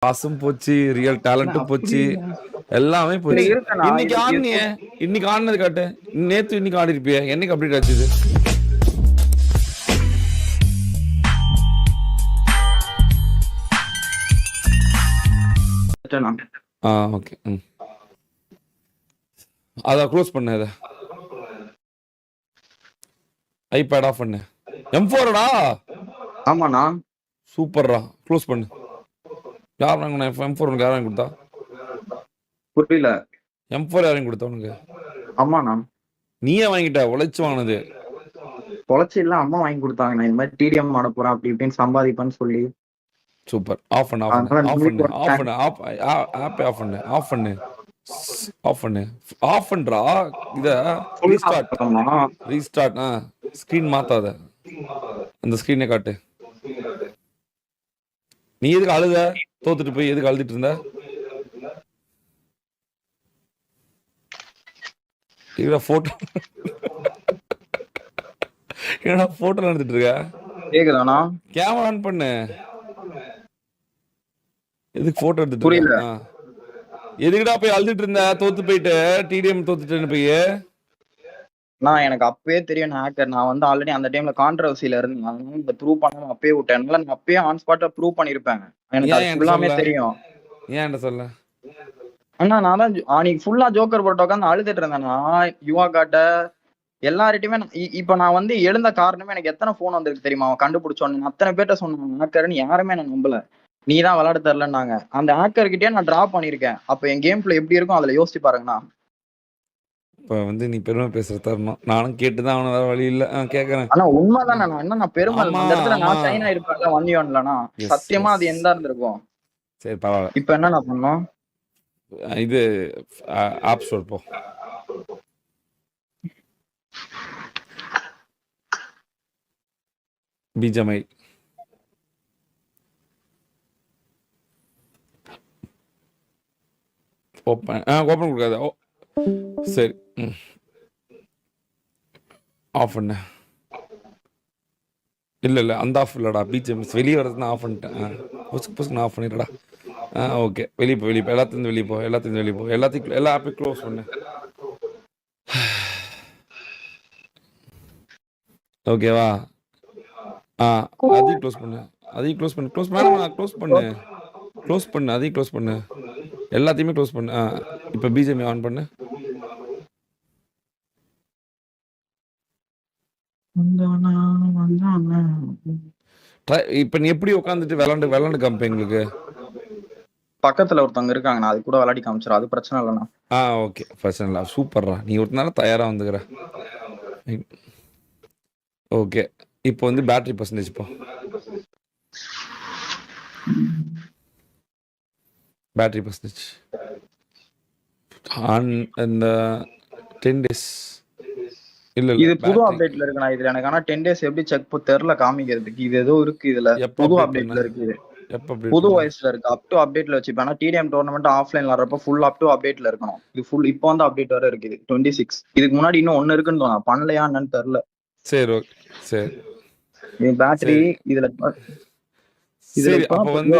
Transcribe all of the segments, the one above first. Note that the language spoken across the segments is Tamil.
பாசும் போச்சு, ரியல் டேலண்ட்டும் அப்படி போச்சு, இல்ல. எல்லாமே இல்ல போச்சு. இருக்கண்ணா. இன்னைக்கு ஆடுனியே, இன்னைக்கு ஆடுனது காட்டு. நேத்து இன்னைக்கு ஆடிருப்பியே. என்னைக்கு அப்டேட் ஆச்சு இது? ஓகே. அத க்ளோஸ் பண்ணு அத. ஐபேட் ஆஃப் பண்ணு. M4டா? ஆமாண்ணா. சூப்பர்ரா. க்ளோஸ் பண்ணு. யார் வாங்குன M4 உனக்கு யார் வாங்கி கொடுத்தா? புரியல. M4 யார் வாங்கி கொடுத்தா உனக்கு? ஆமாண்ணா. நீயே வாங்கிட்ட, உழைச்சு வாங்கினது. பொழைச்சி இல்ல, அம்மா வாங்கி கொடுத்தாங்க. நான் இந்த மாதிரி டிடிஎம் ஆட போறேன் அப்படி இப்படின்னு சம்பாதிப்பேன்னு சொல்லி. சூப்பர். ஆஃப் பண்ணு, ஆஃப் பண்ணு, அதனால ஆஃப் பண்ணு, நம்மளுக்கு ஒரு ஆஃப் பண்ணு, ஆப்பே ஆஃப் பண்ணு, ஆஃப் பண்ணு, ஆஃப் பண்ணு, ஆஃப் பண்றா. இத ஃபுல் ஆஃப் ரீஸ்டார்ட், பண்ணோம்னா ரீஸ்டார்ட். ஸ்கிரீன் மாத்தாத, அந்த ஸ்கிரீனை காட்டு. நீ எதுக்கு அழுத? தோத்துட்டு போய் எதுக்கு அழுதுட்டு இருந்த? போட்டோ என்னடா போட்டோ நடந்துட்டு இருக்க? கேக்குதாண்ணா? கேமரா ஆன் பண்ணு. எதுக்கு போட்டோ எடுத்துட்டு புரியல. இருக்க? எதுக்குடா போய் அழுதுட்டு இருந்த? தோத்து போயிட்டு டிடிஎம் தோத்துட்டேன்னு போய். நான் எனக்கு அப்பவே தெரியும் ஹேக்கர். நான் வந்து ஆல்ரெடி அந்த டைம்ல கான்ட்ரவர்சில இருந்தேன். அதனால இந்த ப்ரூவ் பண்ணாம அப்பயே விட்டேன். நான் அப்பயே ஆன் ஸ்பாட்ல ப்ரூவ் பண்ணிருப்பேன். எனக்கு ஏன் அது என்கிட்ட ஃபுல்லாமே சொல்ல? தெரியும். ஏன் என்கிட்ட சொல்ல? அண்ணா நான் தான் அன்னைக்கு ஃபுல்லா ஜோக்கர் போட்டு உட்காந்து அழுதுட்டு இருந்தேன்னா யுவா காட்ட எல்லார்கிட்டயுமே. இப்ப நான் வந்து எழுந்த காரணமே எனக்கு எத்தனை போன் வந்திருக்கு தெரியுமா? அவன் கண்டுபிடிச்சோன்னு அத்தனை பேர்ட்ட சொன்னான் ஹேக்கர்னு. யாருமே நான் நம்பல. நீ தான் விளையாட தரலன்னாங்க. அந்த ஹேக்கர் கிட்டே நான் டிரா பண்ணிருக்கேன். அப்ப என் கேம் பிளே எப்படி இருக்கும் அதுல யோசிச்சு பாருங்கண்ணா. இப்ப வந்து நீ பெருமை பேசுற தருணம். நானும் கேட்டுதான் அவன வேற வழி இல்ல கேக்குறேன். ஆனா உண்மைதானே. நான் என்ன நான் பெருமை ஆமா, அந்த இடத்துல ஆமா. நான் சைனா இருப்பேன்ல வந்தியோன்லண்ணா. எஸ், சத்தியமா எஸ். அது எந்தா இருந்திருக்கும். சரி பரவாயில்ல. இப்ப என்ன நான் பண்ணோம்? இது ஆப் ஸ்டோர் போ. பிஜிஎம்ஐ ஓப்பன் ஓப்பன் கொடுக்காத. ஓ சரி. ஆஃப் பண்ண. இல்ல அந்த ஆஃப் இல்லடா. பிஜிஎம்எஸ் வெளியே வரதுன்னு ஆஃப் பண்ணிட்டேன். புதுசு ஆஃப் பண்ணிடுறா. ஓகே. வெளியே போ, வெளியே போ, எல்லாத்துலேருந்து வெளியே போ, எல்லாத்துலேருந்து வெளியே போ, எல்லாத்தையும் எல்லா ஆப்பையும் க்ளோஸ் பண்ணு. ஓகேவா? அதையும் க்ளோஸ் பண்ணு, அதையும் க்ளோஸ் பண்ணு. க்ளோஸ் வேணாம், க்ளோஸ் பண்ணு, க்ளோஸ் பண்ணு, அதையும் க்ளோஸ் பண்ணு, எல்லாத்தையுமே க்ளோஸ் பண்ணு. இப்போ பிஜிஎம்ஐ ஆன் பண்ணு. இப்போ நீ எப்படி உட்காந்துட்டு விளாண்டு காமிப்ப எங்களுக்கு? பக்கத்துல ஒருத்தவங்க இருக்காங்க. நான் அது கூட விளையாடி காமிச்சிடும். அது பிரச்சனை இல்லைண்ணா. ஓகே, பிரச்சனை இல்லை. சூப்பர்ரா. நீ ஒரு நாள் தயாரா வந்துக்கிற. ஓகே. இப்போ வந்து பேட்டரி பர்சன்டேஜ் போ. பேட்டரி பர்சன்டேஜ் ஆன் இந்த 10 days. இல்ல இது புது அப்டேட்ல இருக்குண்ணா. இதுல எனக்கு ஆனா 10 days எப்படி செக் தெரியல காமிக்கிறதுக்கு. இது ஏதோ இருக்கு இதுல. புது அப்டேட்ல இருக்கு. புது வாய்ஸ்ல இருக்கு. அப் டு அப்டேட்ல வச்சுப்பேன். ஆனா டிடிஎம் டோர்னமெண்ட் ஆஃப்லைன்ல வரப்ப ஃபுல் அப் டு அப்டேட்ல இருக்கணும். இது ஃபுல் இப்போ வந்து அப்டேட் வர இருக்குது 26. இதுக்கு முன்னாடி இன்னும் ஒன்னு இருக்குன்னு தோணும். பண்ணலையா என்னன்னு தெரியல. சரி ஓகே. சரி. பேட்டரி இதுல சரி. அப்ப வந்து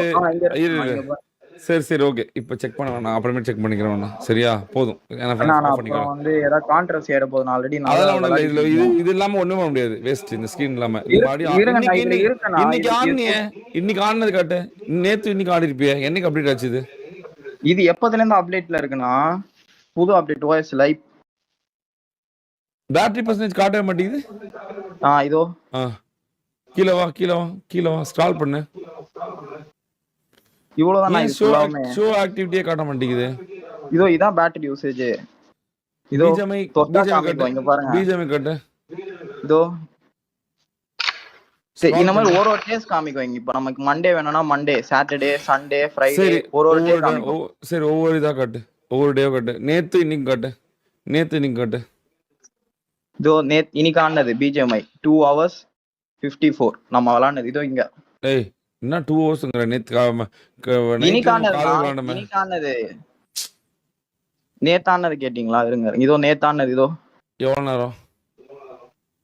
சரி ஓகே. இப்போ செக் பண்ண வேணாம், அப்புறமே செக் பண்ணிக்கிறேன் வேணாம். சரியா? போதும். அப்புறம் வந்து ஏதாவது கான்ட்ரவர்சி ஆயிட போதும். ஆல்ரெடி அதெல்லாம் ஒண்ணும் இல்ல. இதுல இது இல்லாம ஒண்ணும் பண்ண முடியாது. வேஸ்ட் இந்த ஸ்கிரீன் இல்லாம. இன்னைக்கு ஆடுனியே, இன்னைக்கு ஆடுனது காட்டு. நேத்து இன்னைக்கு ஆடிருப்பியே. என்னைக்கு அப்டேட் ஆச்சு இது? இது எப்பதுல இருந்து அப்டேட்ல இருக்குன்னா புது அப்டேட் ஓஎஸ்ல. பேட்டரி பர்சன்டேஜ் காட்டவே மாட்டேங்குது. இதோ கீழே வா, ஸ்க்ரால் பண்ணு. இவ்வளவுதான். ஷோ ஆக்டிவிட்டியே காட்ட மாட்டேங்குது. இதோ இதான் பேட்டரி யூசேஜ். இதோ இங்க பாருங்க. பிஜிஎம்ஐ காட்டு. இதோ இந்த மாதிரி ஒரு டேஸ் காமிக்கும். இப்ப நமக்கு மண்டே வேணும்னா மண்டே, சாட்டர்டே, சண்டே, ஃப்ரைடே, ஒரு டே காமிக்கும். சரி, ஒவ்வொரு இதா காட்டு. ஒவ்வொரு டே காட்டு. நேத்து இன்னைக்கு காட்டு. இதோ இன்னைக்கு ஆனது பிஜிஎம்ஐ 2 hours 54 நம்ம விளையாடுனது. இதோ இங்க. ஏய் என்ன 2 ஹவர்ஸ்ங்கற? நேத்தானது கேட்டிங்களா? இருங்க. இதோ நேத்தானது. இதோ எவ்வளவு நேரம்?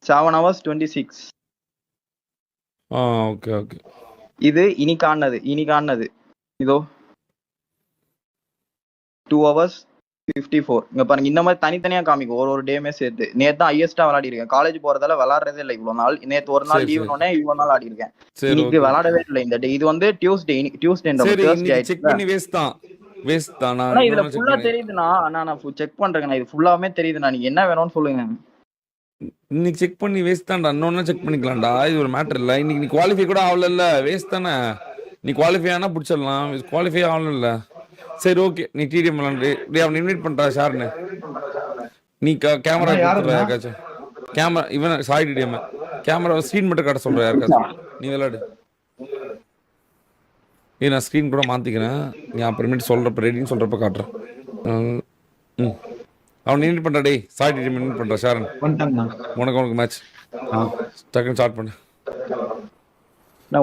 7 hours 26. ஓகே. இது இன்னைக்கானது. இதோ 2 hours 54. இங்க பாருங்க இந்த மாதிரி தனித்தனியா காமிக்கும் ஒரு டேமே சேர்த்து. நேத்து தான் ஹையஸ்டா விளையாடி இருக்கேன். காலேஜ் போறதால விளையாடுறதே இல்லை இவ்வளவு நாள். நேத்து ஒரு நாள் சரி சரி லீவ்னோடனே இவ்வளவு நாள் ஆடி இருக்கேன். சரி இன்னைக்கு ஓகே விளையாடவே இல்லை இந்த டே. இது வந்து டியூஸ்டே சரி தேர்ஸ்டே இன்னைக்கு செக் ஆயிடுச்சுல. பண்ணி வேஸ்ட் தான் நான் ஆனா இதுல இன்னொன்னு செக் ஃபுல்லா பண்ணி தெரியுதுண்ணா. நான் செக் பண்றேங்கண்ணா. இது ஃபுல்லாவே தெரியுதுண்ணா. நீங்க என்ன வேணும்னு சொல்லுங்க. இன்னைக்கு செக் பண்ணி வேஸ்ட் தான்டா இன்னொன்னு செக் பண்ணிக்கலாம்டா இது ஒரு மேட்டர் இல்லை இன்னைக்கு நீ குவாலிஃபை கூட ஆகல வேஸ்ட் தானே நீ குவாலிஃபை ஆனா பிடிச்சிடலாம் குவாலிஃபை ஆகல சரி ஓகே நீ டிடிஎம் விளாண்டு அவன் இன்வைட் பண்றா ஷார்னு நீ கேமரா கொடுத்துட்றா யாருக்காச்சும் கேமரா இவன் சாய் டிடிஎம் கேமரா ஸ்க்ரீன் மட்டும் காட்ட சொல்ற யாருக்காச்சும் நீ விளையாடு நான் ஸ்க்ரீன் கூட மாற்றிக்கிறேன் நீ அப்புறமேட்டு சொல்கிறப்ப ரெடின்னு சொல்கிறப்ப காட்டுறேன் ம் அவன் இன்வைட் பண்ணுறா டேய் சாய் டிடிஎம் இன்வைட் பண்ணுறா ஷாரன் உனக்கு மேட்ச் டக்குன்னு ஸ்டார்ட் பண்ணு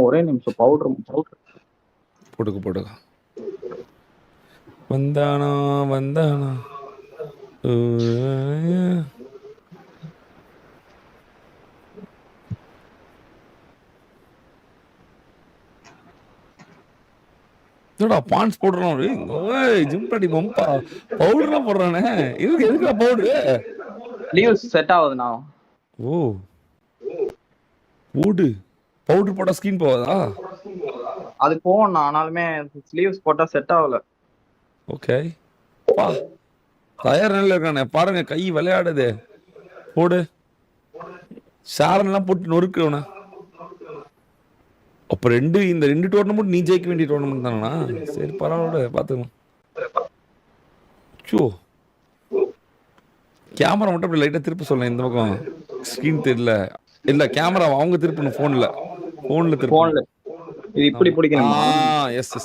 ஒரே நிமிஷம் பவுடர் போட்டுக்க வந்தானா பான்ஸ் போடுறோம் ஜிம் பண்ணி பம்பா பவுடர்லாம் போடுறானே எதுக்குடா பவுடரு லீவ்ஸ் செட் ஆகுதுண்ணா. ஓ ஓடு பவுடர் போட்டா ஸ்கின் போகாதா அது போகணும். ஆனாலுமே ஸ்லீவ்ஸ் போட்டா செட் ஆகல. ஓகே பா தயார் நிலையில் இருக்கானே பாருங்க கை விளையாடுது போடு ஷாரன்லாம் போட்டு நொறுக்குறவன அப்ப இந்த ரெண்டு டோர்னமெண்ட் நீ ஜெயிக்க வேண்டிய டோர்னமெண்ட் தானா சரி பரவாயில்ல பாத்துக்கலாம் கேமரா மட்டும் அப்படி லைட்டா திருப்ப சொல்ல இந்த பக்கம் ஸ்கிரீன் தெரியல இல்ல கேமரா அவங்க திருப்பணும் போன்ல திருப்பணும் இது இப்படி பிடிக்கணுமா எஸ்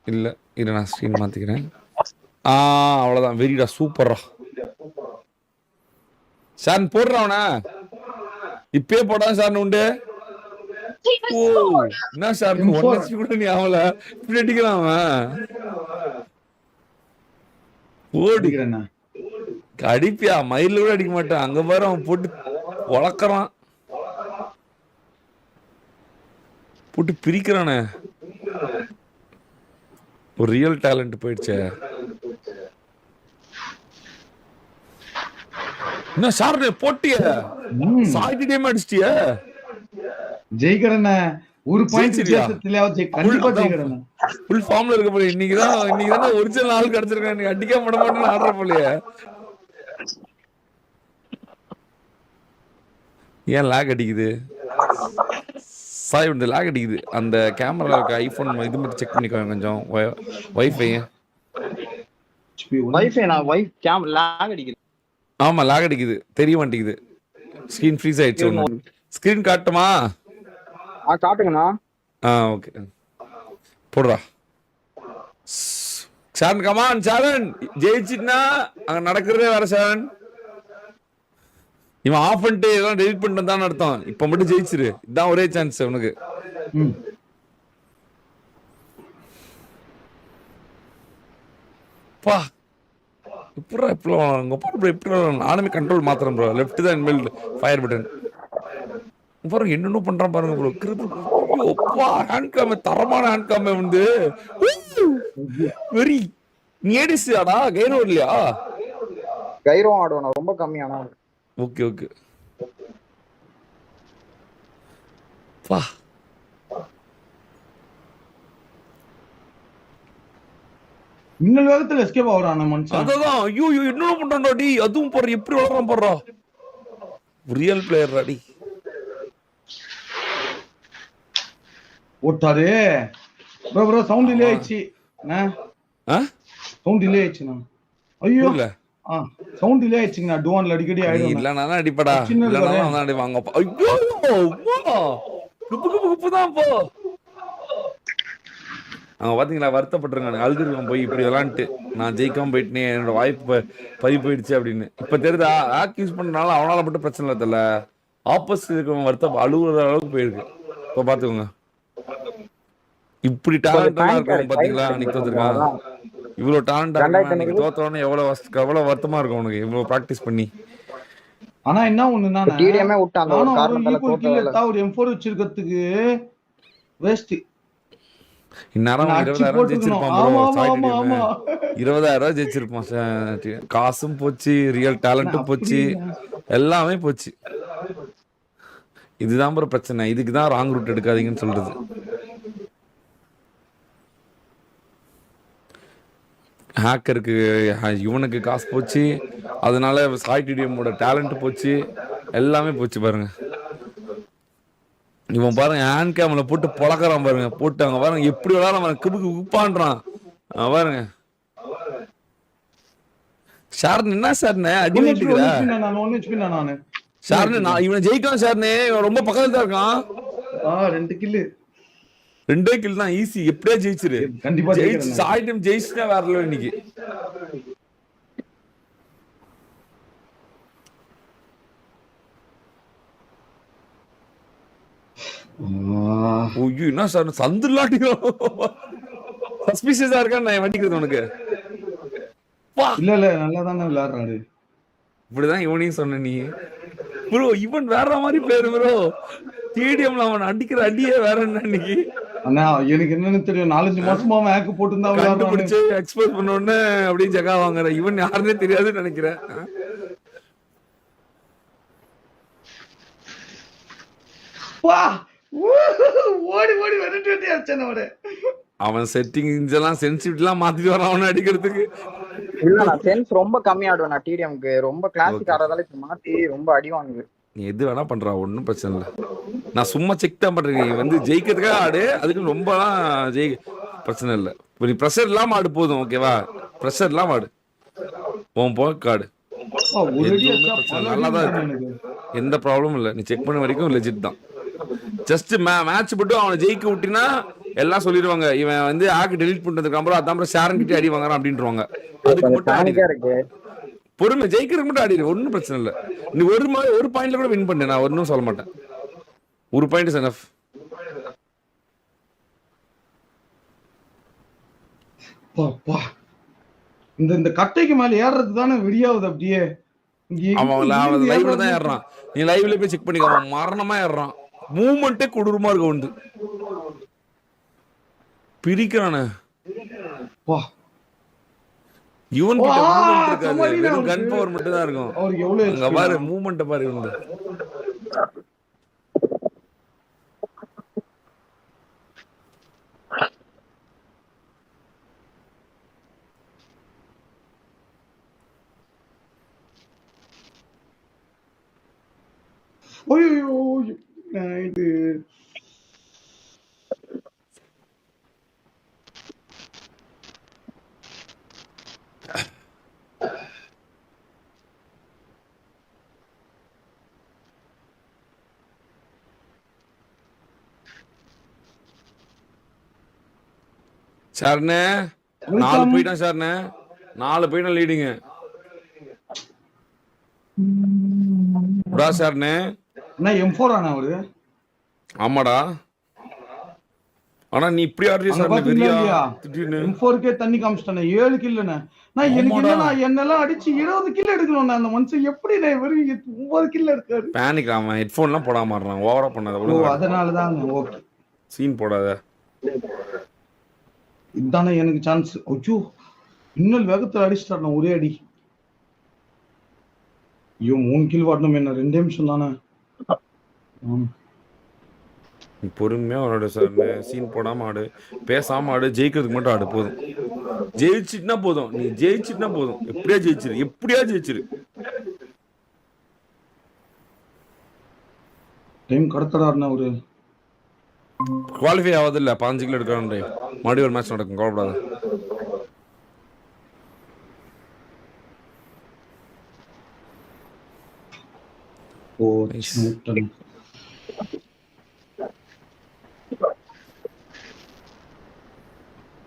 இல்ல இரு நான் ஸ்கிரீன் மாத்திக்கிறேன் அவ்வளவுதான் வெரிடா சூப்பர்ரா சார் போடுறவனா இப்பயே போடாதான் சார் உண்டு ஓ என்ன சார் கூட நீ அவள இப்படி அடிக்கலாம் ஓடி அடிப்பியா மயில கூட அடிக்க மாட்டான் அங்க பாரு அவன் போட்டு வளர்க்கறான் போட்டு பிரிக்கிறானே ஒரு ரியல் டேலண்ட் போயிடுச்சே என்ன சார் போட்டிய சாய்டிடேமே அடிச்சிட்டிய ஜெயிக்கிறேன் ஒரு பாயிண்ட் வித்தியாசத்திலேயாவது கண்டிப்பா ஜெயிக்கிறேன் ஃபுல் ஃபார்ம்ல இருக்க போல இன்னைக்குதான் ஒரிஜினல் ஆள் கிடைச்சிருக்கேன் நீ அடிக்க மாட்டேன்னு ஆடுற போலயே ஏன் லாக் அடிக்குது சாய் இந்த லாக் அடிக்குது அந்த கேமரா இருக்க ஐபோன் இது மட்டும் செக் பண்ணிக்கோங்க கொஞ்சம் வைஃபை லாக் அடிக்குது ஆமா லாக் அடிக்குது தெரிய மாட்டேங்குது ஸ்கிரீன் ஃப்ரீஸ் ஆயிடுச்சு ஸ்கிரீன் காட்டுமா காட்டுங்கண்ணா ஓகே போடுறா சாரன் கமான் சாரன் ஜெயிச்சிட்னா அங்க நடக்கிறதே வேற சாரன் இவன் ஆஃப் பண்ணிட்டு எல்லாம் டெலிட் பண்ணிட்டு தான் அர்த்தம் இப்ப மட்டும் ஜெயிச்சிரு இதான் ஒரே சான்ஸ் உனக்கு பா எப்படி நானுமே கண்ட்ரோல் மாத்திரம் ப்ரோ லெஃப்ட் தான் இனிமேல் ஃபயர் பட்டன் பாருங்க என்னென்ன பண்றான் பாருங்க ப்ரோ கிருப்பா ஹேண்ட் காமே தரமான ஹேண்ட் காமே வந்து வெரி நீடிஸ்டா கைரோ இல்லையா கைரோ ஆடுவானா ரொம்ப கம்மியானா ஓகே பா இன்னொரு வேகத்துல எஸ்கேப் ஆவறான மனுஷன் அதான் ஐயோ என்ன பண்றான்டா டி அதுவும் போற எப்படி வளரான் போறா ரியல் பிளேயர் டி ஓட்டாதே ப்ரோ சவுண்ட் டிலே ஆயிடுச்சு சவுண்ட் டிலே ஆயிடுச்சுனா ஐயோ இல்ல சவுண்ட் டிலே ஆயிடுச்சுங்க டோன்ல அடிக்கடி ஆயிடும் இல்ல நான் அடிப்படா இல்ல நான் அடி வாங்க ஐயோ குப்பு தான் போ அவங்க பாத்தீங்களா வருத்தப்பட்டிருக்காங்க அழுதுருக்கோம் போய் இப்படி விளான்ட்டு நான் ஜெயிக்காம போயிட்டேனே என்னோட வாய்ப்பு பறி போயிடுச்சு அப்படின்னு இப்ப தெரியுதா ஆக் யூஸ் பண்றதுனால அவனால மட்டும் பிரச்சனை இல்லை தெரியல ஆப்போசிட் இருக்கவங்க வருத்தம் அழுகுற அளவுக்கு போயிருக்கு இப்ப பாத்துக்கோங்க இப்படி டேலண்டா இருக்கும் பாத்தீங்களா அன்னைக்கு தோத்துருக்கான் இவ்வளவு டேலண்டா அன்னைக்கு தோத்தவொடனே எவ்வளவு வருத்தமா இருக்கும் உனக்கு இவ்வளவு பிராக்டிஸ் பண்ணி ஆனா என்ன ஒண்ணுன்னா டிடிஎம்ஏ விட்டாங்க ஒரு காரணத்தால ஒரு M4 வச்சிருக்கிறதுக்கு வேஸ்ட் இந்நேரம் நான் அவன் அடிச்சு 20,000 போட்டுக்கணும். ஜெயிச்சிருப்பான் ப்ரோ. ஆமா ஆமா சாய் ஆமா டிடிஎம் ஆமா. 20,000 ஜெயிச்சிருப்பான். காசும் போச்சு, ரியல் அண்ணா டேலண்ட்டும் அப்படி போச்சு, இல்ல. எல்லாமே போச்சு. இதுதான் ப்ரோ பிரச்சனை. இதுக்கு தான் ராங் ரூட் எடுக்காதீங்கன்னு சொல்றது. ஹேக்கருக்கு இவனுக்கு காசு போச்சு, அதனால சாய் டிடிஎம்மோட டேலண்ட் போச்சு, எல்லாமே போச்சு பாருங்க. இவன் பாருங்க ஹேண்ட் கேம்ல போட்டு பொழக்கிறான் பாருங்க, போட்டு அங்க பாருங்க எப்படி விளாட்றான், கிபுக்கு உப்பான்றான் பாருங்க. ஷார்ன் என்ன ஷார்னு அடி ஒன்னு வாங்கிட்டுக்கிற நான் 1 HP நானு. ஷார்னு? நான் இவனை ஜெயிக்கலாம் ஷார்னு, இவன் ரொம்ப பக்கத்துல தான் இருக்கான். 2 கில்லு. 2 கில் தான் ஈஸி, எப்படியா ஜெயிச்சிரு. கண்டிப்பா ஜெயிச்சு ஜெயிக்கிறேன். சாய் டீம் ஜெயிச்சுனா வேற லெவல் இன்னைக்கு. ஐயோ என்ன சார் சந்துலாட்டியும் சஸ்பிஷியஸா இருக்கா நான் வண்டிக்கிறது உனக்கு. இல்ல இல்ல நல்லா தானே விளையாடுறாரு. இப்படிதான் இவனையும் சொன்ன நீ ப்ரோ. இவன் வேற மாதிரி பிளேயர் ப்ரோ. டிடிஎம்ல அவன் அடிக்கிற அடியே வேற என்ன இன்னைக்கு. அண்ணா எனக்கு என்னன்னு தெரியும், 4-5 மாசமா அவன் ஹேக் போட்டுருந்தா கண்டுபிடிச்சு எக்ஸ்போஸ் பண்ண உடனே அப்படியே ஜகா வாங்குற. இவன் யாருன்னே தெரியாதுன்னு நினைக்கிறேன். ஓடி ஓடி விரட்டி விரட்டி அடிச்சான் அவரு. அவன் செட்டிங்ஸ் எல்லாம் சென்சிட்டிவ் எல்லாம் மாத்திட்டு வரான் அவனை அடிக்கிறதுக்கு. இல்ல நான் சென்ஸ் ரொம்ப கம்மி ஆடுவேன் நான் டிடிஎம்க்கு. ரொம்ப கிளாசிக் ஆடுறதால இப்ப மாத்தி ரொம்ப அடி வாங்குது. நீ எது வேணா பண்றா, ஒன்னும் பிரச்சனை இல்லை. நான் சும்மா செக் தான் பண்றேன். நீ வந்து ஜெயிக்கிறதுக்காக ஆடு, அதுக்கு ரொம்பலாம் பிரச்சனை இல்லை. நீ ப்ரெஷர் இல்லாம ஆடு போதும், ஓகேவா? ப்ரெஷர் இல்லாம ஆடு, உன் போக்கு ஆடு, எதுவுமே பிரச்சனை நல்லா தான் இருக்கு, எந்த ப்ராப்ளமும் இல்லை. நீ செக் பண்ண வரைக்கும் லெஜிட் தான். ஜஸ்ட் மேட்ச் மட்டும் அவனை ஜெயிக்க விட்டினா எல்லாம் சொல்லிடுவாங்க, இவன் வந்து ஆக்கு டெலிட் பண்றதுக்கு அப்புறம் அதான் ஷேரன் கிட்டே அடி வாங்குறான் அப்படின்றாங்க. அதுக்கு மட்டும் ஆடி பொறுமை, ஜெயிக்கிறதுக்கு மட்டும் ஆடிடு, ஒன்றும் பிரச்சனை இல்லை. நீ ஒரு பாயிண்ட்ல கூட வின் பண்ணு, நான் ஒன்றும் சொல்ல மாட்டேன். ஒரு பாயிண்ட் இஸ் எனஃப். இந்த கட்டைக்கு மேல ஏறது தானே விடியாவது அப்படியே. அவன் லைவ்ல தான் ஏறான், நீ லைவ்ல போய் செக் பண்ணிக்க. அவன் மரணமா ஏறான், மூவ்மெண்ட்டே கொடூரமா இருக்கு. வந்து பிரிக்கிறானே. இவன் கிட்ட மூவ்மெண்ட் இருக்காது, வெறும் கன் பவர் மட்டும் தான் இருக்கும். அங்க பாரு மூவ்மெண்ட் பாரு இவன். இது சார்னே 4 போயிட்டான் சார்னே, 4 போயிட்டான் லீடிங்க. சார்னே M4 ஆனா அவரு. ஆமாடா, ஆனா நீ இப்படி ஆடுறிய சார். M4க்கே தண்ணி காமிச்சிட்டானே, 7 கில்லுனே. நான் எனக்கு என்னன்னா என்னெல்லாம் அடிச்சு 20 கில் எடுக்கணும். அந்த மனுஷன் எப்படி வெறும் 9 கில் எடுக்காரு. பேனிக். அவன் ஹெட்போன்லாம் போடாம ஆடுறான், ஓவரா பண்ணாத. ஓ அதனால தான். ஓகே சீன் போடாத. இதானே எனக்கு சான்ஸ். ஐயோ இன்னொரு வேகத்துல அடிச்சிட்டாரு ஒரே அடி. ஐயோ 3 கில் வாடணும் என்ன 2 நிமிஷம் தானே. பொறுமையா ஆடு சார், சீன் போடாம ஆடு, பேசாம ஆடு, ஜெயிக்கிறதுக்கு மட்டும் ஆடு போதும். ஜெயிச்சிட்டுனா போதும், நீ ஜெயிச்சிட்டுனா போதும். எப்படியா ஜெயிச்சிரு, எப்படியா ஜெயிச்சிரு. டைம் கடத்தடாருன்னா ஒரு குவாலிஃபை ஆகாது இல்ல, 15 கிலோ எடுக்கிறான். மறுபடியும் ஒரு மேட்ச் நடக்கும், கவலைப்படாத.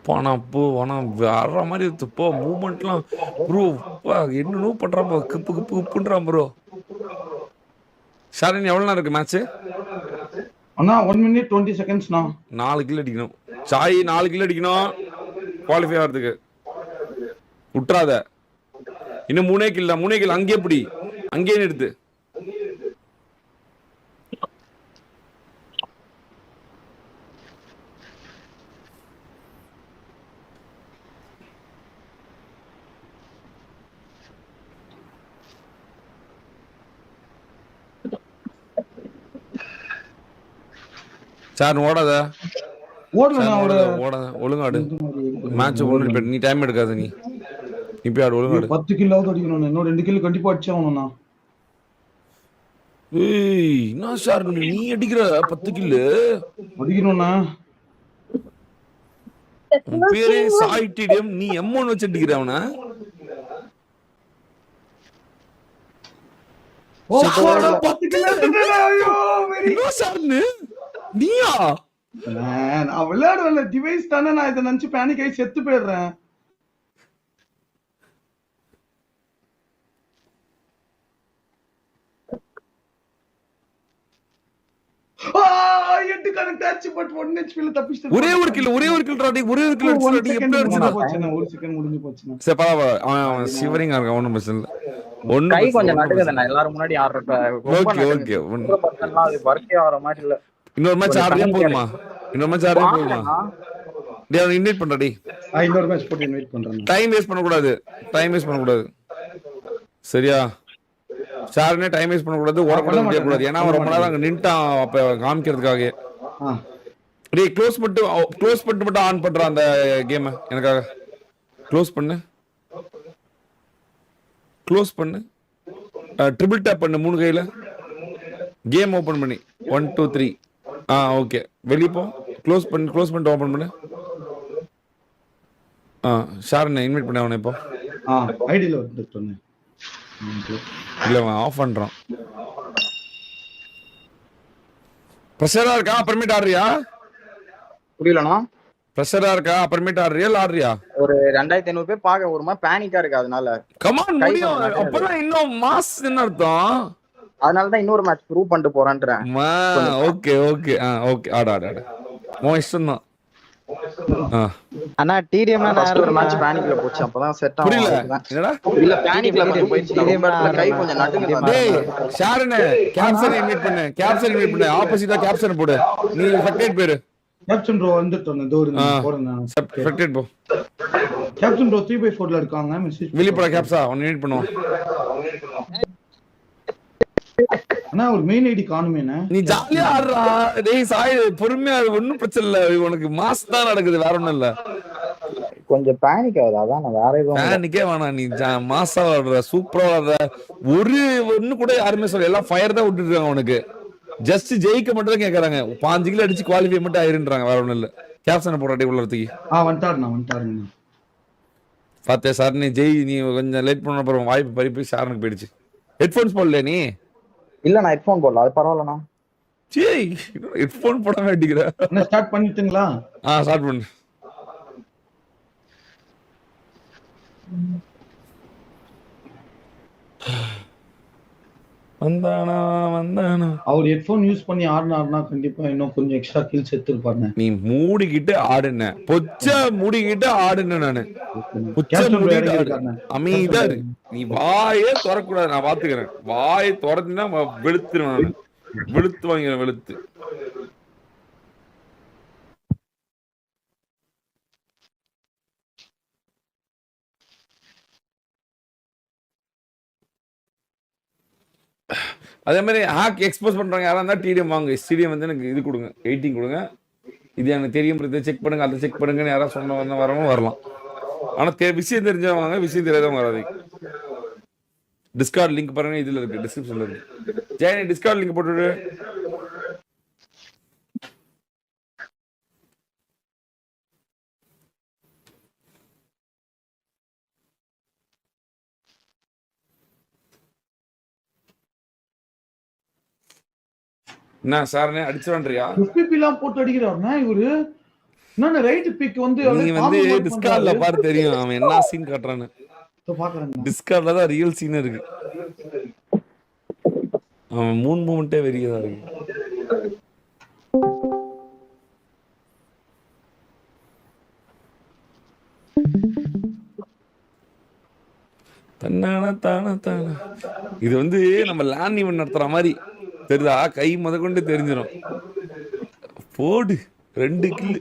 பணம் போ பணம் வர்ற மாதிரி போ. மூவ்மெண்ட்லாம் ப்ரோ என்ன பண்றான், கிப்பு கிப்பு கிப்புன்றான் ப்ரோ. ஷாரின் எவ்வளோ நேரம் இருக்கு மேட்ச்? அண்ணா 1 minute 20 seconds. 4 கிலோ அடிக்கணும் சாய், 4 கிலோ அடிக்கணும் குவாலிஃபை ஆகிறதுக்கு. விட்டுறாத, இன்னும் 3 கிலோ 3 கிலோ. அங்கேயே பிடி, அங்கேயே நிறுத்து. சார் ஓடாத ஓடல நான் ஒரு ஓடாத ஒழுங்காடு மேட்ச் ஒண்ணு நீ டைம் எடுக்காத நீ இப்ப ஆடு ஒழுங்காடு 10 கில்லாவது அடிக்கணும். இன்னும் 2 கிலோ கண்டிப்பா அடிச்சே ஆகணும்ண்ணா. ஏய் என்ன சார் நீ அடிக்கிற 10 கில்லு அடிக்கணும்ண்ணா. உன் பேரே சாய்டிடிஎம் நீ M1 வச்சு அடிக்கிற அவனா அப்பாடா, 10 கிலோ எடுத்துட்டேனா? ஐயோ, என்ன சார் நீயா நான் விளையாடுவேன்ல, டிவைஸ் தானே. நான் இதை நினைச்சு பேனிக் ஆகி செத்து போயிடுறேன். ஒரே ஒரு கில் ராடி ஒரே ஒரு கில் அடிச்சு எப்படி அடிச்சனா ஒரு செகண்ட் முடிஞ்சு போச்சுனா. சரி பரவாயில்லை அவன் சிவரிங்கா இருக்கான் ஒண்ணும் பிரச்சனை இல்ல. ஒண்ணு கை கொஞ்சம் நடுக்குதுண்ணா எல்லாரும் முன்னாடி ஆடுறப்ப. ஓகே ஓகே அது வர்க்கே ஆகிற மாதிரி இல்ல. இன்னொரு மேட்ச் ஆடுறியா போதுமா? இன்னொரு மேட்ச் ஆடுறியா போதுமா? டேய் அவன் இன்வைட் பண்றா டேய். இன்னொரு மேட்ச் போட்டு இன்வைட் பண்றேன். டைம் வேஸ்ட் பண்ண கூடாது. சரியா? சார்னே டைம் வேஸ்ட் பண்ண கூடாது, ஓட கூடாது. ஏன்னா அவன் ரொம்ப நேரம் அங்க நின்னுட்டான் அப்ப காமிக்கிறதுக்காக. டேய் க்ளோஸ் மட்டும் ஆன் பண்ற அந்த கேம் எனக்காக. க்ளோஸ் பண்ணு. ட்ரிபிள் டேப் பண்ணு 3 கையில. கேம் ஓபன் பண்ணி 1 2 3. ஓகே வெளிய போ. க்ளோஸ் பண்ணிட்டு ஓபன் பண்ணு. ஷாரனை இன்வைட் பண்ண அவனை இப்போ. ஐடில வந்து சொன்னேன். இல்ல அவன் ஆஃப் பண்றான். பிரஷரா இருக்கா அப்புறமேட்டு ஆடுறியா? புரியலண்ணா. பிரஷரா இருக்கா அப்புறமேட்டு ஆடுறியா இல்ல ஆடுறியா? ஒரு 2500 பேர் பாக்க ஒரு மாதிரி பேனிக்கா இருக்கு. அதனால கமான் முடியும். அப்பதான் இன்னும் மாஸ் என்ன அர்த்தம்? அதனாலதான் இன்னொரு மேட்ச் ப்ரூவ் பண்ணிட்டு போறேன்றேன். ஓகே ஆடு உன் இஷ்டம் தான். அண்ணா டிடிஎம்ல நான் ஒரு மேட்ச் பேனிக்ல போச்சு. அப்பதான் செட் ஆகும். என்னடா இல்ல பேனிக்ல போயிடுச்சு. கை கொஞ்சம் நடுங்குது. டேய் ஷாரனே கேப்சன் இன்வைட் பண்ணு. ஆப்போசிட்டா கேப்சன் போடு. நீ ஃபக்டேட் பேரு. கேப்டன் ப்ரோ வந்துட்டோம். போறேன். ஃபக்டேட் போ. கேப்டன் ப்ரோ 3/4ல இருக்காங்க. மெசேஜ் வெளிய கேப்ஸா அவன் இன்வைட் பண்ணுவான். அண்ணா ஒரு மெயின் ஐடி காணுமேண்ணே. நீ ஜாலியா ஆடுறா. டேய் சாய் பொறுமையா ஒன்னும் பிரச்சனை இல்ல. உனக்கு மாஸ் தான் நடக்குது, வேற ஒண்ணும் இல்ல. கொஞ்சம் பேனிக் ஆகுது. அதான் நான் வேற எதுவும் பேனிக்கே வேணாம். நீ மாசா ஆடுற, சூப்பரா ஆடுற. ஒண்ணு கூட யாருமே சொல்ல, எல்லாம் ஃபயர் தான் விட்டுட்டு இருக்காங்க உனக்கு. ஜஸ்ட் ஜெயிக்க மட்டும் தான் கேக்குறாங்க. 5 கிலோ அடிச்சு குவாலிஃபை மட்டும் ஆயிருன்றாங்க, வேற ஒண்ணும் இல்ல. கேப்சனை போடுறாட்டி உள்ளதுக்கு வந்துட்டாருங்க. பாத்தே சார் நீ நீ கொஞ்சம் லேட் பண்ண அப்புறம் வாய்ப்பு பறிப்பு ஷாரனுக்கு போயிடுச்சு. ஹெட்போன்ஸ் போடல நீ? இல்ல நான் ஹெட்போன் போடல. அது பரவாயில்லண்ணா. சரி ஹெட்போன் போட வேண்டியதுடா. ஸ்டார்ட் பண்ணிட்டீங்களா? ஸ்டார்ட் பண்ணு. வந்தானா அவர் ஹெட்போன் யூஸ் பண்ணி ஆடுனாருன்னா கண்டிப்பா இன்னும் கொஞ்சம் எக்ஸ்ட்ரா கில்ஸ் எடுத்துருப்பாருங்க. நீ மூடிக்கிட்டு ஆடுன மூடிக்கிட்டு ஆடுன. நானு அமைதியா இரு. நீ வாயே திறக்கூடாது. நான் பாத்துக்கிறேன். வாயை திறந்துனா வெளுத்துருவேன். நானு வெளுத்து வாங்கிறேன். வெளுத்து அதே மாதிரி ஹேக் எக்ஸ்போஸ் பண்றாங்க யாரா இருந்தா டிடிஎம் வாங்க. ஸ்டேடியம் வந்து எனக்கு இது கொடுங்க, 18 கொடுங்க. இது எனக்கு தெரியும், இதை செக் பண்ணுங்க, அதை செக் பண்ணுங்கன்னு யாராவது சொன்ன வரவும் வரலாம். ஆனா விஷயம் தெரிஞ்சவங்க வாங்க, விஷயம் தெரியாதவங்க வராது. டிஸ்கார்ட் லிங்க் பாருங்க, இதுல இருக்கு, டிஸ்கிரிப்ஷன்ல இருக்கு. Jayani Discord link போட்டுடு. என்ன சார்னே அடிச்சுறான்றியா? எஃபிபிலாம் போட்டு அடிக்குறாருன்னா இவரு. என்ன ரைட் பிக் வந்து நீ வந்து டிஸ்கார்ட்ல பாரு தெரியும் அவன் என்ன சீன் காட்றானு. பாக்குறேன். டிஸ்கார்ட்ல தான் ரியல் சீன் இருக்கு. அவன் மூன் மூமெண்டே வெறியதா இருக்கு. தன்னான தான தான. இது வந்து நம்ம லேண்ட் ஈவென்ட் நடத்துற மாதிரி தெரியுதா? கை முதற்கொண்டு தெரிஞ்சிடும். போடு 2 கில்லு.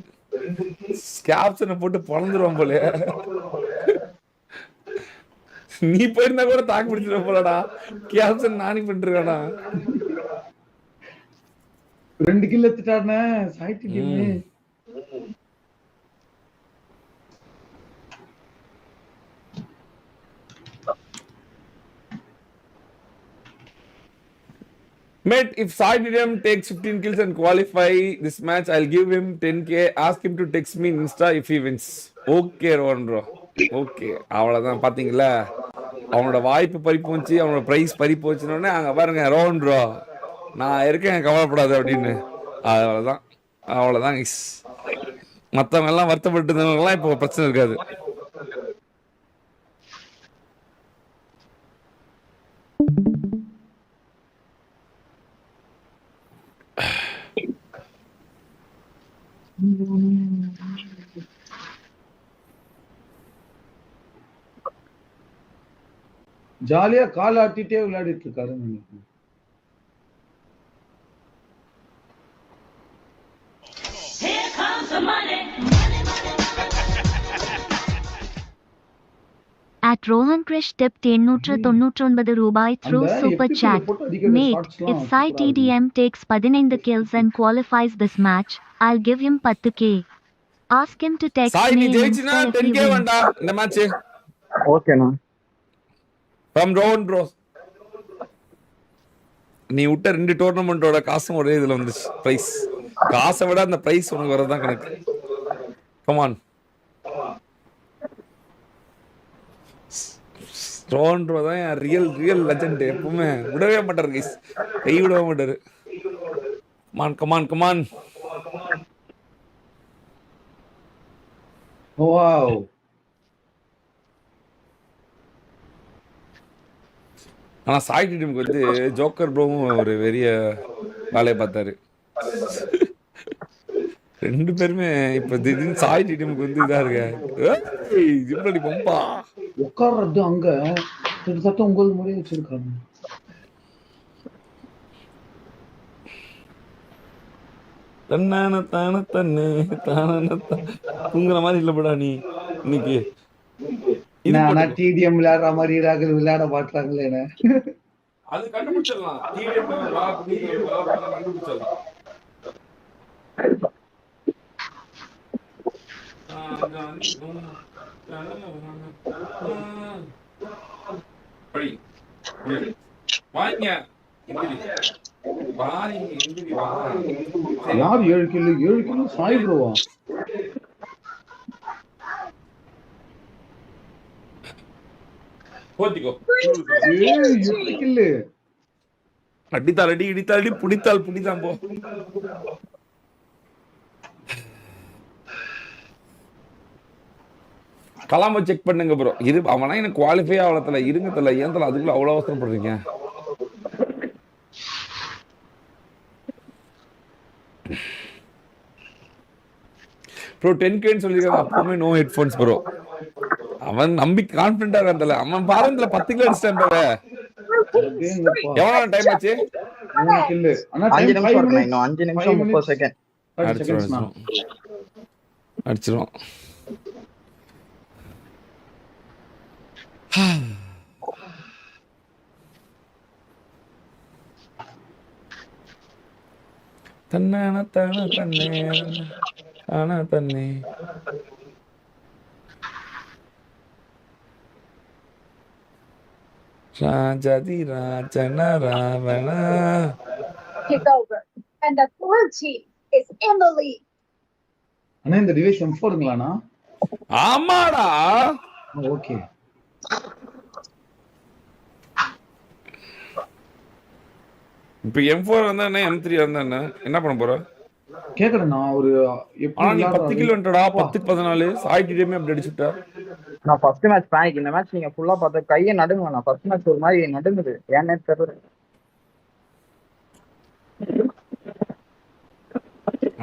கேப்சனை போட்டு பொழந்துருவான் போல. நீ போயிருந்தா கூட தாக்கு பிடிச்சிட போலடா. கேப்சன் நானி பண்ணிருக்கானா? 2 கில் எடுத்துட்டானே Sai team. Mate, if Sai Didam takes 15 kills and qualify this match, I'll give him 10k. Ask him to text me in Insta if he wins. Okay, Rohan bro. Okay. அவ்வளவுதான் பாத்தீங்களா, அவனோட வாய்ப்பு பறி போச்சு, அவனோட பிரைஸ் பறி போச்சுன்னு அங்க பாருங்க ரோஹன் ப்ரோ நான் இருக்கேன் கவலைப்படாது அப்படின்னு. அவ்வளவுதான் அவ்வளவுதான். மத்தவங்க எல்லாம் வருத்தப்பட்டு இருந்தவங்கலாம் இப்போ பிரச்சனை இருக்காது. ஜாலியா கால் ஆட்டிட்டே விளையாடிட்டு இருக்காரு. At Rohan Krish tipped 899 ரூபாய் through super chat. Mate, if Sai TDM takes 15 kills and qualifies this match, I'll give him 10k. Ask him to text Sai me நீ in ஜெயிச்சினா Insta if he 10k wins. வேண்டா இந்த மேட்ச். ஓகேண்ணா. From Rohan bro. நீ விட்ட 2 டோர்னமெண்டோட காசும் ஒரே இதுல வந்துச்சு. பிரைஸ் காசை விட அந்த பிரைஸ் உனக்கு வரதான் கணக்கு. கமான் ரோஹன் ப்ரோ தான் ரியல் லெஜெண்ட். எப்பவுமே விடவே மாட்டாரு கைஸ், கை விடவே மாட்டாரு. Come on come on come on. வாவ். ஆனா சாய் டீமுக்கு வந்து ஜோக்கர் ப்ரோவும் ஒரு பெரிய வேலையை பார்த்தாரு. 2 பேருமே இப்ப திடீர்னு சாய் டீமுக்கு வந்து இதா இருக்க பொம்பா உட்கார்றது அங்க கிட்டத்தட்ட 9 முறை வச்சிருக்காங்க. தன்னான தான தன்னு தான தூங்குற மாதிரி இல்லப்படா நீ இன்னைக்கு. ஆனா டிடிஎம் விளையாடுற மாதிரி ராகுல் விளையாட மாட்டாங்களே. அது கண்டுபிடிச்சிடலாம். கண்டுபிடிச்சிடலாம். யார் 7 கிலோ சாய் ப்ரோவா? அடித்தால் அடி இடித்தால் அடி புடித்தால் புடிதான் போ. கலாம செக் பண்ணுங்க ப்ரோ. அவனா எனக்கு குவாலிஃபை ஆகல இருங்க தல. ஏன் தல அதுக்குள்ள அவ்வளவு அவசரப்படுறீங்க? ப்ரோ 10Kன்னு சொல்லிருக்காங்க. அப்பவுமே நோ ஹெட்போன்ஸ் ப்ரோ. அவன் நம்பி கான்பிடண்டா இருந்தல. அவன் பாருங்கல 10 கிலோ அடிச்சிட்டான் பாரு. எவ்வளவு டைம் ஆச்சு? 3 கில். ஆனா 5 நிமிஷம் இருக்கு. இன்னும் 5 நிமிஷம் 30 செகண்ட். அடிச்சிரும். தன்னான தான தன்னே ஆனா தன்னே. ராஜாதி ராஜன Ravana. Kick over. And the blue team is in the lead. அண்ணா இந்த டிவைஸ் M4ங்களானா? ஆமாடா. ஓகே. இப்போ M4 வந்தா என்ன M3 வந்தா என்ன பண்ண போற? கேக்குறேன் நான் ஒரு ஆனா நீ 10 கிலோ வந்துடா. 10க்கு 14 சாய் டீமே அப்படி அடிச்சுட்டா. நான் ஃபர்ஸ்ட் மேட்ச் பேனிக். இந்த மேட்ச் நீங்க ஃபுல்லா பார்த்த கையை நடுங்க. நான் ஃபர்ஸ்ட் மேட்ச் ஒரு மாதிரி நடுங்குது. ஏன்னே தெரியல.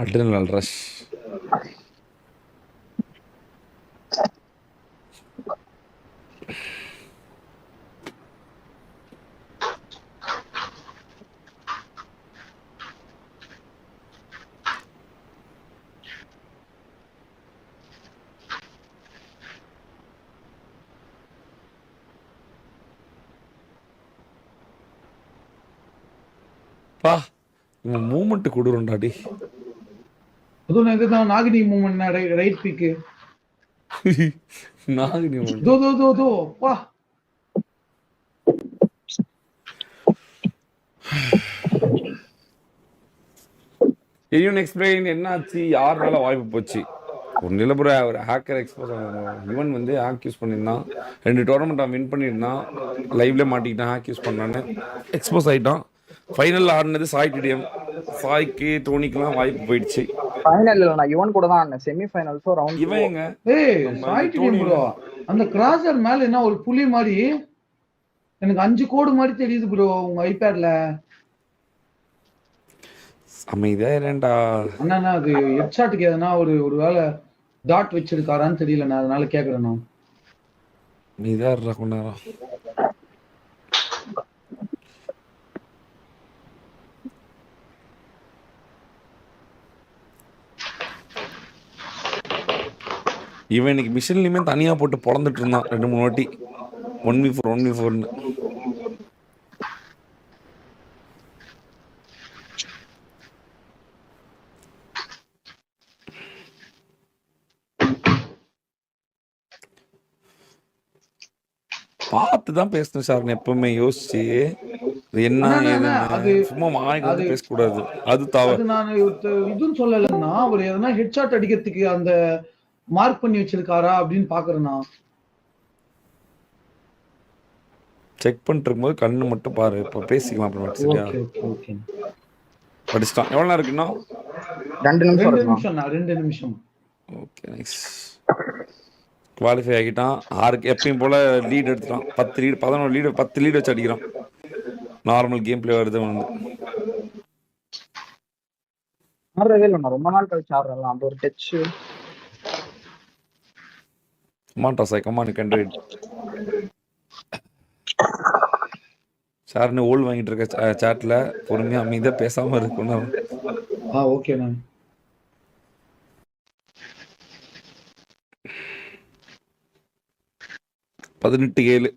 Adrenal rush. இவன் மூமெண்ட் கொடுறோம்டாடி. அதுவும் இதுதான் நாகினி மூமெண்ட் ரைட் பிக்கு. நாகினி மூமெண்ட். தோ அப்பா. எரியும் எக்ஸ்பிளைன் என்னாச்சு, யாருனால வாய்ப்பு போச்சு? ஒரு நிலபுற ஒரு ஹேக்கர் எக்ஸ்போஸ் இவன் வந்து ஹேக் யூஸ் பண்ணியிருந்தான், 2 டோர்னமெண்ட் அவன் வின் பண்ணியிருந்தான், லைவ்ல மாட்டிக்கிட்டான் ஹேக் யூஸ் பண்ணான்னு எக்ஸ்போஸ் ஆகிட்டான். ஃபைனல் ஆடினது சாய் டிடிஎம். சாய்க்கு தோனிக்கெல்லாம் வாய்ப்பு போயிடுச்சு. ஃபைனல் இல்ல, நான் இவன் கூட தான் ஆடினேன். செமி ஃபைனல்ஸோ ரவுண்ட் இவன் எங்க சாய் டிடிஎம் ப்ரோ, அந்த கிராசர் மேல என்ன ஒரு புலி மாதிரி எனக்கு 5 கோடு மாதிரி தெரியுது ப்ரோ உங்க ஐபேட்ல. அமைதியா இரண்டா அண்ணா அது ஹெட்ஷாட்டுக்கு எதனா ஒரு வேளை டாட் வச்சிருக்காரான்னு தெரியல, நான் அதனால கேக்குறேன். நான் அமைதியா இருடா கொஞ்ச நேரம். இவன் இன்னைக்கு மிஷின்லயுமே தனியா போட்டு பொழந்துட்டு இருந்தான் 2-3 வாட்டி 1v4 பார்த்துதான் பேசணும் சார். எப்பவுமே யோசிச்சு என்ன சும்மா வாய்க்கு பேசக்கூடாது. அது தவறு. நான் இதுன்னு சொல்லலைன்னா அவர் எதனா ஹெட்ஷாட் அடிக்கிறதுக்கு அந்த மார்க் பண்ணி வச்சிருக்காரா அப்படின்னு பாக்குறேன்னா. செக் பண்ணிட்டு இருக்கும்போது கண்ணு மட்டும் பாரு, இப்போ பேசிக்கலாம் அப்புறம். சரியா? படிச்சிட்டான். எவ்வளவு நேரம் இருக்குன்னா? 2 நிமிஷம். Okay nice. குவாலிஃபை ஆகிட்டான். 6க்கு எப்பயும் போல லீட் எடுத்துட்டான். 10 லீடு 11 லீடு 10 லீடு வச்சு அடிக்கிறான். நார்மல் கேம் பிளே வருது வந்து. ஆடுறதே இல்லை, ரொம்ப நாள் கழிச்சு ஆடுறேன். அந்த ஒரு டச். கமான் டாஸ், கமான் கண்ட்ரைட். சார்னு ஓல் வாங்கிட்டு இருக்க சாட்ல பொறுமையா அமைதியா பேசாம இருக்கணும். ஓகே நான் 18-7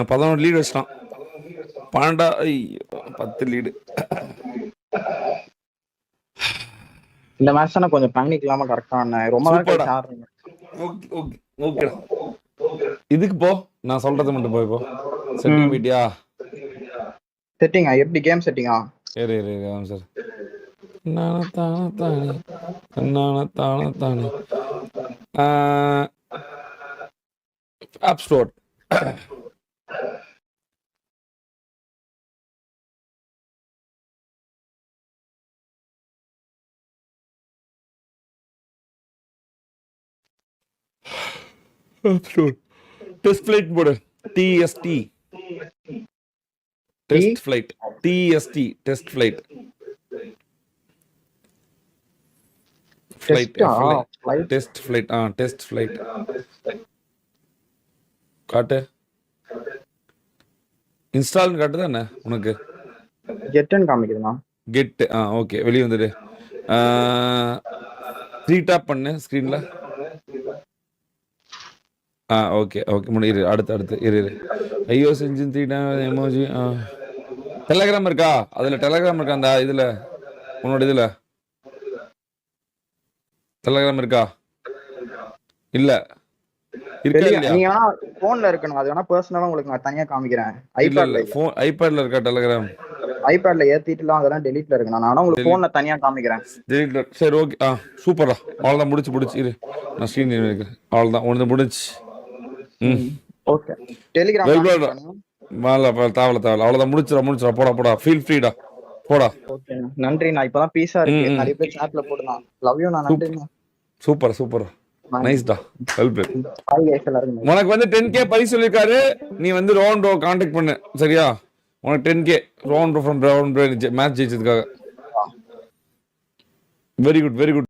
11 லீடு வச்சிட்டான். 10 லீடு. இந்த மேட்ச் நான் கொஞ்சம் பேனிக் இல்லாம கரெக்டா ரொம்ப நாள் கழிச்சு ஆடுறேன். ஓகேடா. இதுக்கு போ, நான் சொல்றது மட்டும் போய் போ. செட்டிங் வீடியா செட்டிங்கா? எப்படி கேம் செட்டிங்கா? சரி சார். தானே ஆப் ஸ்டோர். டெஸ்ட் ஃபிளைட் போடு. TST test flight. TST test flight. Test flight. Test flight காட்டு. இன்ஸ்டால்னு காட்டுதா என்ன உனக்கு? கெட்னு காமிக்குதுண்ணா. கெட். ஓகே, வெளியே வந்துடு. 3 டாப் பண்ணு ஸ்கிரீன்ல. ஓகே முடியுது. அடுத்து இரு. ஐயோ செஞ்சு 3 டாப் எமோஜி. டெலகிராம் இருக்கா? அதுல டெலகிராம் இருக்கா? அந்த இதுல உன்னோட இதுல டெலகிராம் இருக்கா? இல்ல இருக்கா இல்லையா? நீங்க போன்ல இருக்கணும். அது வேணா பர்சனலா உங்களுக்கு நான் தனியா காமிக்கிறேன். ஐபேட்ல இருக்கா டெலகிராம்? ஐபேட்ல ஏத்திட்டுலாம் அதெல்லாம் டெலீட்ல இருக்கு. நான் உங்களுக்கு போன்ல தனியா காமிக்கிறேன். டெலீட்ல. சரி ஓகே. சூப்பரா. அவ்வளவுதான் முடிச்சு இரு. நான் ஸ்கிரீன் வைக்கிறேன். அவ்வளவுதான் ஒன்னு முடிச்சு. ஓகே. டெலிகிராம் தேவல அவ்வளவுதான். முடிச்சிரா. போடா. ஃபீல் ஃப்ரீடா. போடா. ஓகே நன்றி. நான் இப்பதான் பீஸா இருக்கு. நிறைய பேர் சாட்ல போடுறான். Love you. நான் நன்றி. சூப்பர் நைஸ்டா. ஹெல்ப். உனக்கு வந்து 10K பரிசு சொல்லிருக்காரு. நீ வந்து ரோன் கான்டாக்ட் பண்ணு. சரியா? உனக்கு 10K ரோன் ஃப்ரம் மேட்ச் ஜெயிச்சதுக்காக. Very good.